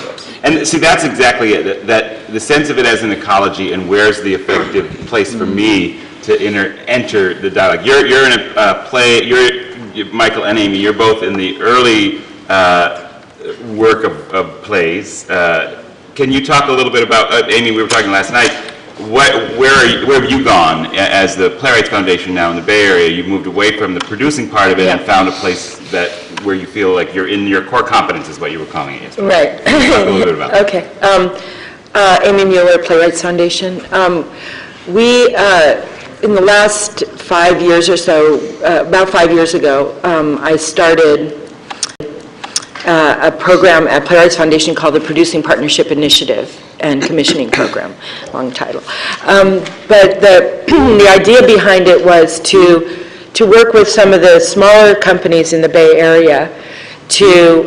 process. And see, that's exactly it. That the sense of it as an ecology, and where's the effective place for me to enter the dialogue. You're in a play. Michael and Amy. You're both in the early work of plays. Can you talk a little bit about Amy? We were talking last night. Where have you gone as the Playwrights Foundation now in the Bay Area? You've moved away from the producing part of it and found a place where you feel like you're in your core competence is what you were calling it yesterday. Right. Talk a little bit about that. Okay. Amy Mueller, Playwrights Foundation. We, in the last 5 years or so, about 5 years ago, I started a program at Playwrights Foundation called the Producing Partnership Initiative and Commissioning Program, long title. But the idea behind it was to work with some of the smaller companies in the Bay Area to,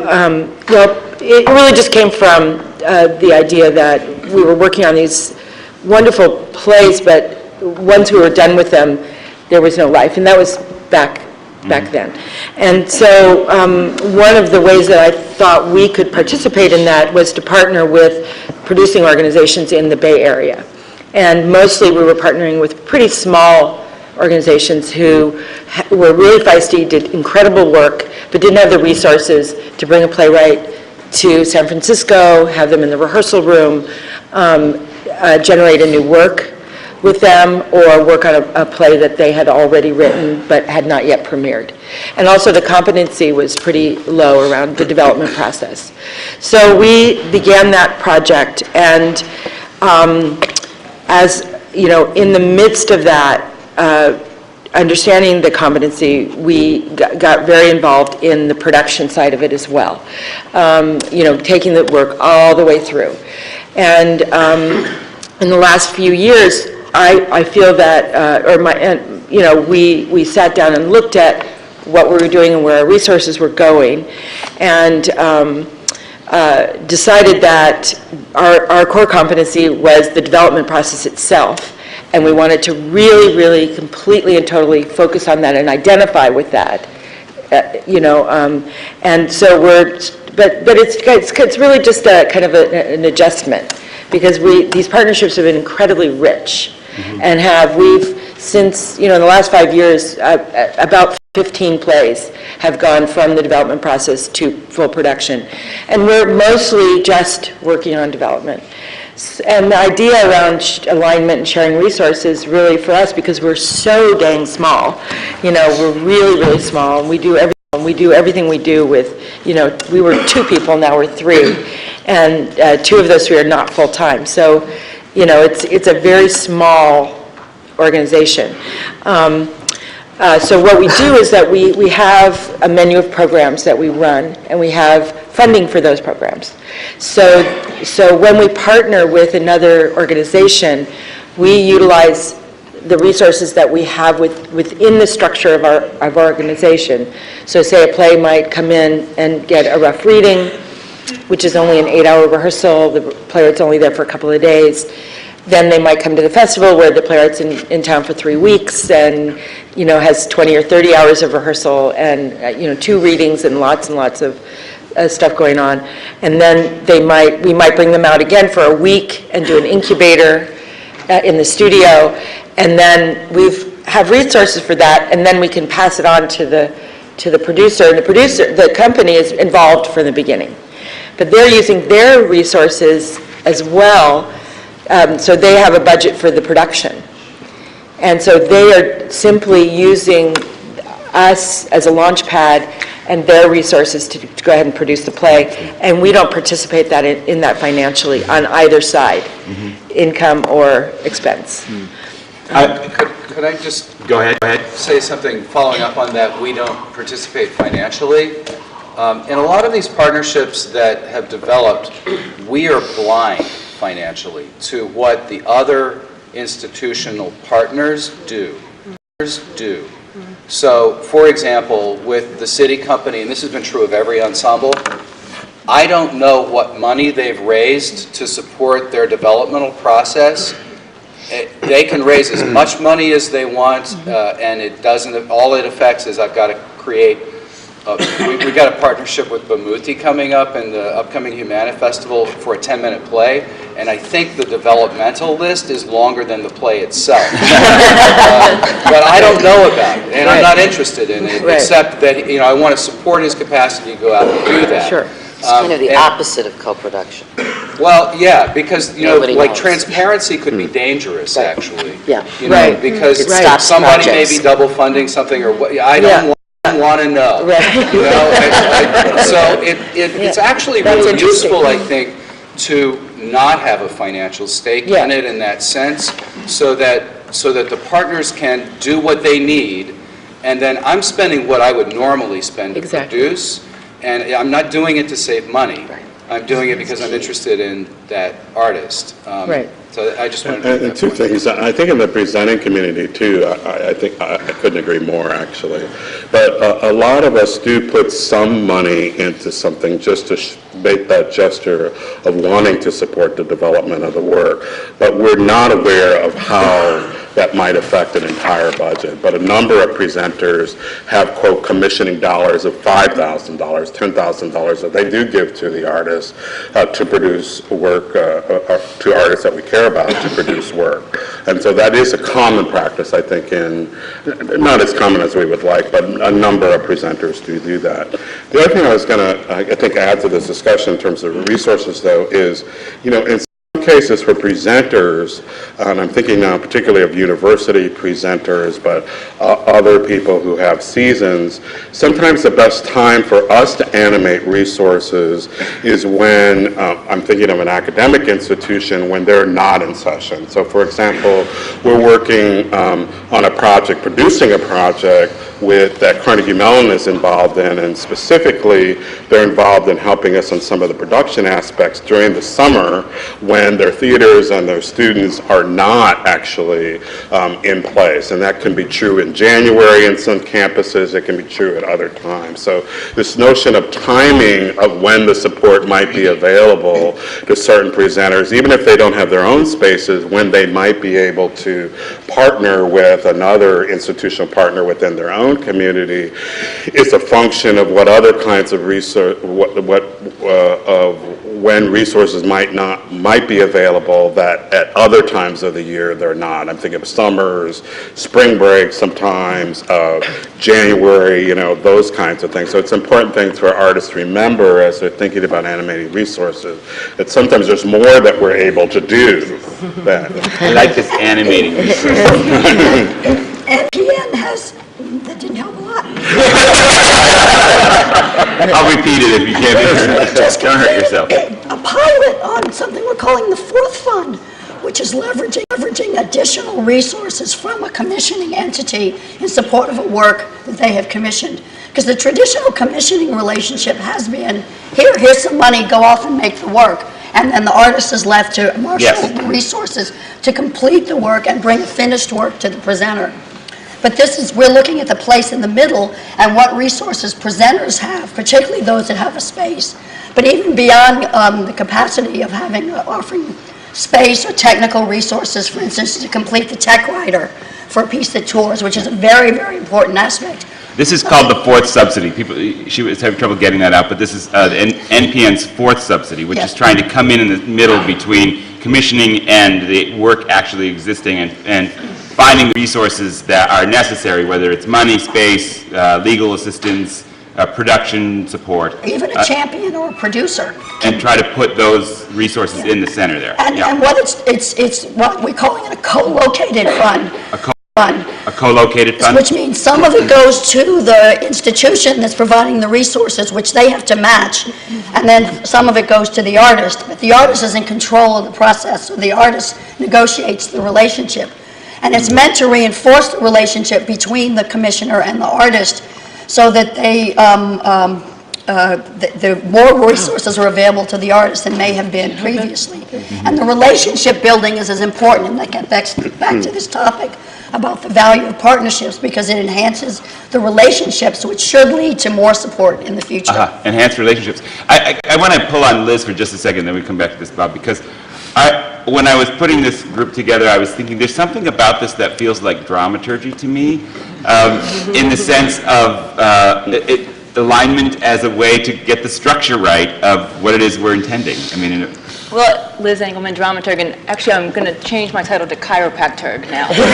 well, it really just came from the idea that we were working on these wonderful plays, but once we were done with them, there was no life, and that was back then. And so one of the ways that I thought we could participate in that was to partner with producing organizations in the Bay Area. And mostly we were partnering with pretty small organizations who were really feisty, did incredible work, but didn't have the resources to bring a playwright to San Francisco, have them in the rehearsal room, generate a new work with them, or work on a play that they had already written but had not yet premiered. And also the competency was pretty low around the development process. So we began that project, and as you know, in the midst of that, understanding the competency, we got very involved in the production side of it as well. You know, taking the work all the way through. And in the last few years, I feel that, you know, we sat down and looked at what we were doing and where our resources were going, and decided that our core competency was the development process itself, and we wanted to really, really, completely and totally focus on that and identify with that, you know, and so but it's really just a kind of an adjustment, because these partnerships have been incredibly rich. And we've since, you know, in the last 5 years, about 15 plays have gone from the development process to full production. And we're mostly just working on development. And the idea around alignment and sharing resources really for us, because we're so dang small, you know, we're really, really small, and we do everything we do with, you know, we were 2 people, now we're 3, and 2 of those 3 are not full-time. So, you know, it's a very small organization. So what we do is that we have a menu of programs that we run, and we have funding for those programs. So when we partner with another organization, we utilize the resources that we have within the structure of our organization. So say a play might come in and get a rough reading, which is only an 8-hour rehearsal. The playwright's only there for a couple of days. Then they might come to the festival where the playwright's in town for 3 weeks and, you know, has 20 or 30 hours of rehearsal and, you know, 2 readings and lots of stuff going on. And then we might bring them out again for a week and do an incubator in the studio. And then we have resources for that, and then we can pass it on to the producer. And the company is involved from the beginning. But they're using their resources as well, so they have a budget for the production. And so they are simply using us as a launch pad and their resources to go ahead and produce the play. And we don't participate in that financially on either side, income or expense. Could I just Go ahead. say something following up on that? We don't participate financially. In a lot of these partnerships that have developed, we are blind financially to what the other institutional partners do. So, for example, with the city company, and this has been true of every ensemble, I don't know what money they've raised to support their developmental process. They can raise as much money as they want, and it doesn't. All it affects is I've got to create we got a partnership with Bamuthi coming up in the upcoming Humana Festival for a 10-minute play, and I think the developmental list is longer than the play itself. But I don't know about it, and I'm not interested in it, except that, I want to support his capacity to go out and do that. Sure. It's kind of the opposite of co-production. Well, yeah, because, Nobody like knows. transparency could be dangerous, Right. actually. Yeah. Because It stops somebody may projects. be double funding something, or what, I don't want to know. Right. So it's actually That's really interesting. useful, I think, to not have a financial stake in it in that sense, so that the partners can do what they need, and then I'm spending what I would normally spend to produce, and I'm not doing it to save money. I'm doing it because I'm interested in that artist. So I just wanted to make And that two point. things, I think in the presenting community too, I think I couldn't agree more actually. But a lot of us do put some money into something just to make that gesture of wanting to support the development of the work. But we're not aware of how that might affect an entire budget. But a number of presenters have, quote, commissioning dollars of $5,000, $10,000 that they do give to the artists to produce work, to artists that we care about to produce work. And so that is a common practice, I think, not as common as we would like, but a number of presenters do that. The other thing I was going to, I think, add to this discussion in terms of resources, though, is, in some cases for presenters, and I'm thinking now particularly of university presenters, but other people who have seasons, sometimes the best time for us to animate resources is when, I'm thinking of an academic institution, when they're not in session. So for example, we're working on a project, producing a project that Carnegie Mellon is involved in, and specifically they're involved in helping us on some of the production aspects during the summer when their theaters and their students are not actually in place. And that can be true in January in some campuses, it can be true at other times. So this notion of timing of when the support might be available to certain presenters, even if they don't have their own spaces, when they might be able to partner with another institutional partner within their own community, is a function of what other kinds of research, when resources might be available that at other times of the year they're not. I'm thinking of summers, spring break sometimes, January, those kinds of things. So it's important things for artists to remember as they're thinking about animating resources, that sometimes there's more that we're able to do than. I like this animating resources. NPN that didn't help a lot. I'll repeat it if you can't. Don't hurt yourself. A pilot on something we're calling the Fourth Fund, which is leveraging additional resources from a commissioning entity in support of a work that they have commissioned. Because the traditional commissioning relationship has been, here's some money, go off and make the work. And then the artist is left to marshal the resources to complete the work and bring finished work to the presenter. But we're looking at the place in the middle and what resources presenters have, particularly those that have a space. But even beyond the capacity of offering space or technical resources, for instance, to complete the tech writer for a piece that tours, which is a very, very important aspect. This is called the fourth subsidy. She was having trouble getting that out, but this is NPN's fourth subsidy, which is trying to come in the middle between commissioning and the work actually existing and finding the resources that are necessary, whether it's money, space, legal assistance, production support. Even a champion or a producer. And try to put those resources in the center there. And what it's what we're calling it a co-located fund. A co-located fund? Which means some of it goes to the institution that's providing the resources, which they have to match, and then some of it goes to the artist. But the artist is in control of the process, so the artist negotiates the relationship. And it's meant to reinforce the relationship between the commissioner and the artist so that the more resources are available to the artist than may have been previously. And the relationship building is as important, and that gets back to this topic about the value of partnerships, because it enhances the relationships, which should lead to more support in the future. Enhanced relationships. I want to pull on Liz for just a second, then we come back to this, Bob, because when I was putting this group together, I was thinking there's something about this that feels like dramaturgy to me, in the sense of alignment as a way to get the structure right of what it is we're intending. I mean, Well, Liz Engelman, dramaturg, and actually I'm going to change my title to chiropractor now. So I'm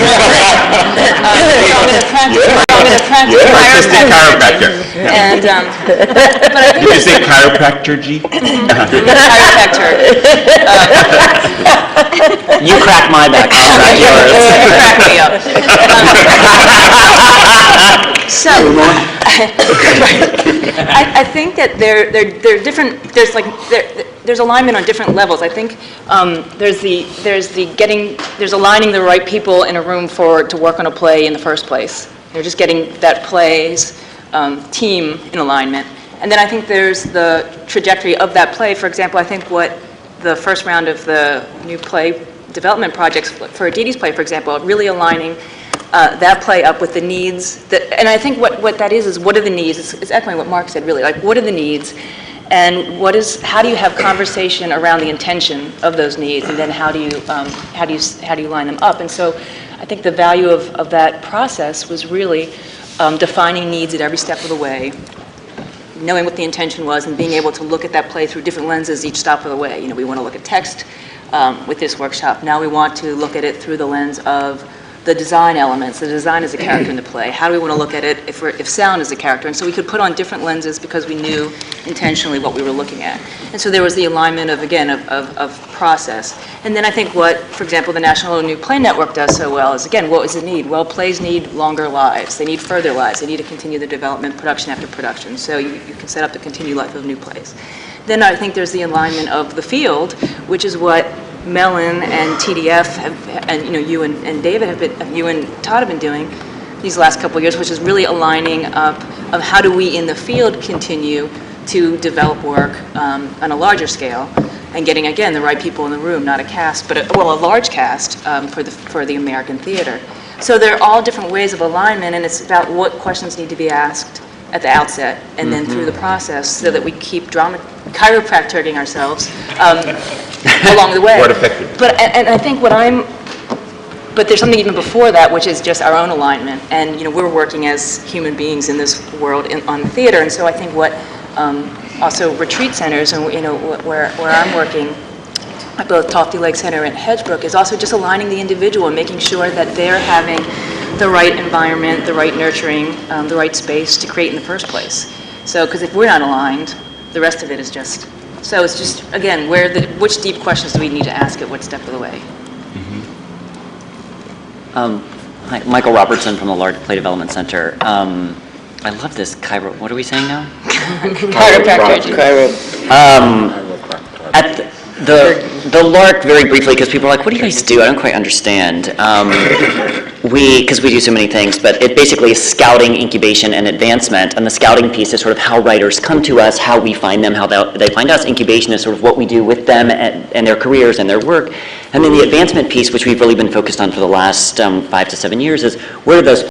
going to practice artistic chiropractor. And, but I think Did you say chiropractor, G? chiropractor. You crack my back, I'll crack yours. Crack me up. So, I think that they're different. There's alignment on different levels. I think there's aligning the right people in a room to work on a play in the first place. They're just getting that play's team in alignment. And then I think there's the trajectory of that play. For example, I think what the first round of the new play development projects for Aditi's play, for example, really aligning that play up with the needs. And I think what that is what are the needs? It's echoing what Mark said, really. Like, what are the needs? And how do you have conversation around the intention of those needs? And then how do you line them up? And so I think the value of that process was really defining needs at every step of the way, knowing what the intention was, and being able to look at that play through different lenses each step of the way. You know, we want to look at text with this workshop. Now we want to look at it through the lens of the design elements. The design is a character in the play. How do we want to look at it if sound is a character? And so we could put on different lenses because we knew intentionally what we were looking at. And so there was the alignment of process. And then I think what, for example, the National New Play Network does so well is, again, what was the need? Well, plays need longer lives. They need further lives. They need to continue the development, production after production. So you can set up the continued life of new plays. Then I think there's the alignment of the field, which is what Mellon and TDF and you and David you and Todd have been doing these last couple of years, which is really aligning up of how do we in the field continue to develop work on a larger scale, and getting again the right people in the room, not a cast, but a large cast for the American theater. So they're all different ways of alignment, and it's about what questions need to be asked at the outset, and then through the process, so that we keep chiropractoring ourselves along the way. What effective. But and I think but there's something even before that, which is just our own alignment. And we're working as human beings in this world on theater, and so I think what also retreat centers and where I'm working at both Tofty Lake Center and Hedgebrook is also just aligning the individual and making sure that they're having the right environment, the right nurturing, the right space to create in the first place. So, because if we're not aligned, the rest of it is just. So it's just, again, which deep questions do we need to ask at what step of the way? Hi, Michael Robertson from the Large Play Development Center. I love this what are we saying now? Chiropractor. At the LARC, very briefly, because people are like, what do you guys do? I don't quite understand. Because we do so many things, but it basically is scouting, incubation, and advancement. And the scouting piece is sort of how writers come to us, how we find them, how they find us. Incubation is sort of what we do with them and their careers and their work. And then the advancement piece, which we've really been focused on for the last 5 to 7 years, is where do those